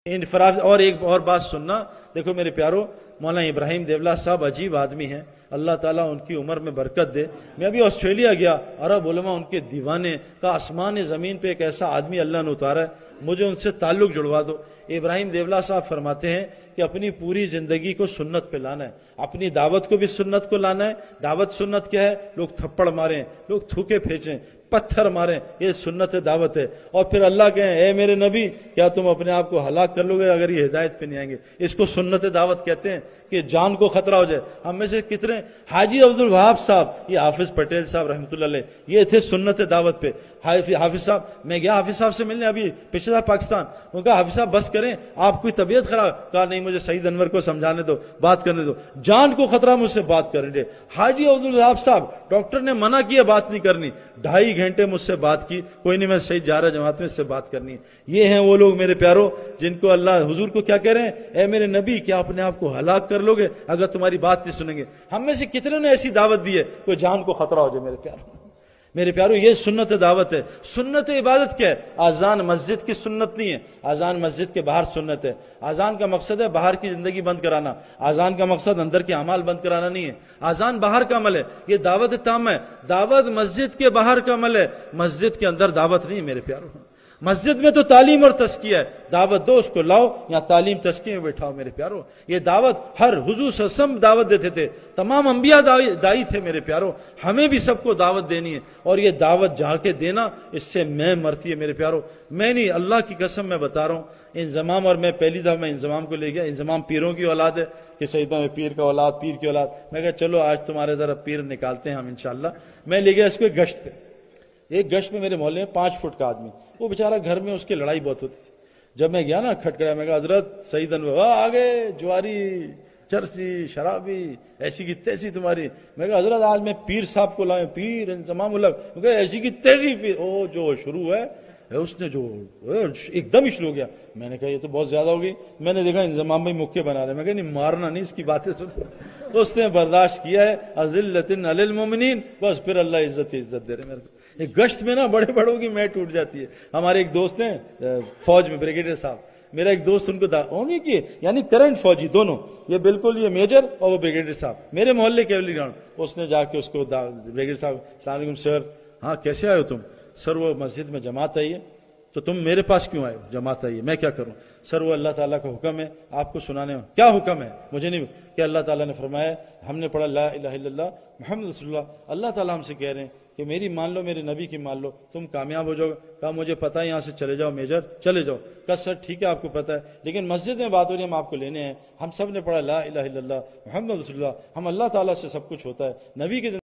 انفراد اور ایک اور بات سننا، دیکھو میرے پیارو، مولانا ابراہیم دیولا صاحب عجیب آدمی ہیں، اللہ تعالیٰ ان کی عمر میں برکت دے۔ میں ابھی آسٹریلیا گیا، عرب علماء ان کے دیوانے کا، آسمان زمین پہ ایک ایسا آدمی اللہ نے اتارا ہے، مجھے ان سے تعلق جڑوا دو۔ ابراہیم دیولا صاحب فرماتے ہیں کہ اپنی پوری زندگی کو سنت پہ لانا ہے، اپنی دعوت کو بھی سنت کو لانا ہے۔ دعوت سنت کیا ہے؟ لوگ تھپڑ ماریں، لوگ تھوکے پھینچیں، پتھر ماریں، یہ سنت دعوت ہے۔ اور پھر اللہ کہیں اے میرے نبی، کیا تم اپنے آپ کو ہلاک کر لو گے اگر یہ ہدایت پہ نہیں آئیں گے؟ اس کو سنت دعوت کہتے ہیں کہ جان کو خطرہ ہو جائے۔ ہم میں سے کتنے، حاجی عبدالوہاب صاحب، یہ حافظ پٹیل صاحب رحمۃ اللہ علیہ، یہ تھے سنت دعوت پہ۔ حافظ صاحب، میں گیا حافظ صاحب سے ملنے ابھی پچھلے پاکستان، ان کا حافظ صاحب بس کریں، آپ کوئی طبیعت خراب؟ کہا نہیں، مجھے سعید انور کو سمجھانے دو، بات کرنے دو، جان کو خطرہ، مجھ سے بات کرنے۔ حاجی عبدالوہاب صاحب، ڈاکٹر نے منع کیا بات نہیں کرنی، 2.5 گھنٹے مجھ سے بات کی، کوئی نہیں میں سعید جا رہا جماعت میں، اس سے بات کرنی ہے۔ یہ ہیں وہ لوگ میرے پیارو جن کو اللہ حضور کو کیا کہہ رہے ہیں؟ اے میرے نبی، کیا اپنے آپ کو ہلاک کر لو گے اگر تمہاری بات نہیں سنیں گے؟ ہم میں سے کتنے نے ایسی دعوت دی ہے کوئی جان کو خطرہ ہو جائے؟ میرے پیارو یہ سنت دعوت ہے۔ سنت عبادت کیا ہے؟ آذان مسجد کی سنت نہیں ہے، آذان مسجد کے باہر سنت ہے۔ آذان کا مقصد ہے باہر کی زندگی بند کرانا، آذان کا مقصد اندر کے اعمال بند کرانا نہیں ہے۔ آذان باہر کا عمل ہے، یہ دعوت تام ہے۔ دعوت مسجد کے باہر کا عمل ہے، مسجد کے اندر دعوت نہیں ہے میرے پیارو۔ مسجد میں تو تعلیم اور تزکیہ ہے، دعوت دو، اس کو لاؤ، یا تعلیم تزکیہ میں بیٹھاؤ میرے پیارو۔ یہ دعوت ہر حضور صلی اللہ علیہ وسلم دعوت دیتے تھے، تمام انبیاء دائی تھے میرے پیارو، ہمیں بھی سب کو دعوت دینی ہے۔ اور یہ دعوت جہاں کے دینا، اس سے میں مرتی ہے میرے پیارو۔ میں نہیں، اللہ کی قسم میں بتا رہا ہوں، انضمام، اور میں پہلی دفعہ میں انضمام کو لے گیا، انضمام پیروں کی اولاد ہے کہ سیدنا میں پیر کا اولاد، پیر کی اولاد، میں کہا چلو آج تمہارے ذرا پیر نکالتے ہیں ہم انشاءاللہ۔ میں لے گیا اس کو ایک گشت پہ، ایک گشت میں میرے محلے میں 5 فٹ کا آدمی، وہ بیچارہ گھر میں اس کی لڑائی بہت ہوتی تھی۔ جب میں گیا نا، کھٹکھڑایا، میں کہا حضرت سعید انور آگے، جواری، چرسی، شرابی، ایسی کی تیسی تمہاری۔ میں کہا حضرت آج میں پیر صاحب کو لائے، پیر انضمام الگ، میں کہا ایسی کی تیسی پیر، او جو شروع ہے اس نے جو ایک دم ہی شروع ہو گیا۔ میں نے کہا یہ تو بہت زیادہ ہو گئی۔ میں نے دیکھا انضمام بھائی مکے بنا رہے، میں کہا نہیں مارنا نہیں، اس کی باتیں سن۔ اس نے برداشت کیا ہے، اذلۃ علی المؤمنین، بس پھر اللہ عزت دے رہے میرے کو۔ ایک گشت میں نا بڑے بڑوں کی میں ٹوٹ جاتی ہے۔ ہمارے ایک دوست ہیں فوج میں، بریگیڈیئر صاحب، میرا ایک دوست ان کو انہیں کی یعنی کرنٹ فوجی دونوں، یہ بالکل یہ میجر اور وہ بریگیڈیئر صاحب، میرے محلے کیولری گراؤنڈ۔ اس نے جا کے اس کو بریگیڈیئر صاحب، السلام علیکم سر، ہاں کیسے آئے ہو تم؟ سر وہ مسجد میں جماعت آئی ہے، تو تم میرے پاس کیوں آئے ہو؟ جماعت آئی ہے، میں کیا کروں؟ سر وہ اللہ تعالیٰ کا حکم ہے آپ کو سنانے میں۔ کیا حکم ہے؟ مجھے نہیں کہ اللہ تعالیٰ نے فرمایا، ہم نے پڑھا لا الہ الا اللہ محمد رسول اللہ، اللہ تعالیٰ ہم سے کہہ رہے ہیں کہ میری مان لو، میرے نبی کی مان لو، تم کامیاب ہو جاؤ گے۔ کہا مجھے پتا ہے، یہاں سے چلے جاؤ میجر، چلے جاؤ۔ کہا سر ٹھیک ہے آپ کو پتا ہے، لیکن مسجد میں بات ہو رہی ہے، ہم آپ کو لینے ہیں۔ ہم سب نے پڑھا لا الہ الا اللہ محمد رسول اللہ، ہم اللہ تعالیٰ سے سب کچھ ہوتا ہے، نبی کے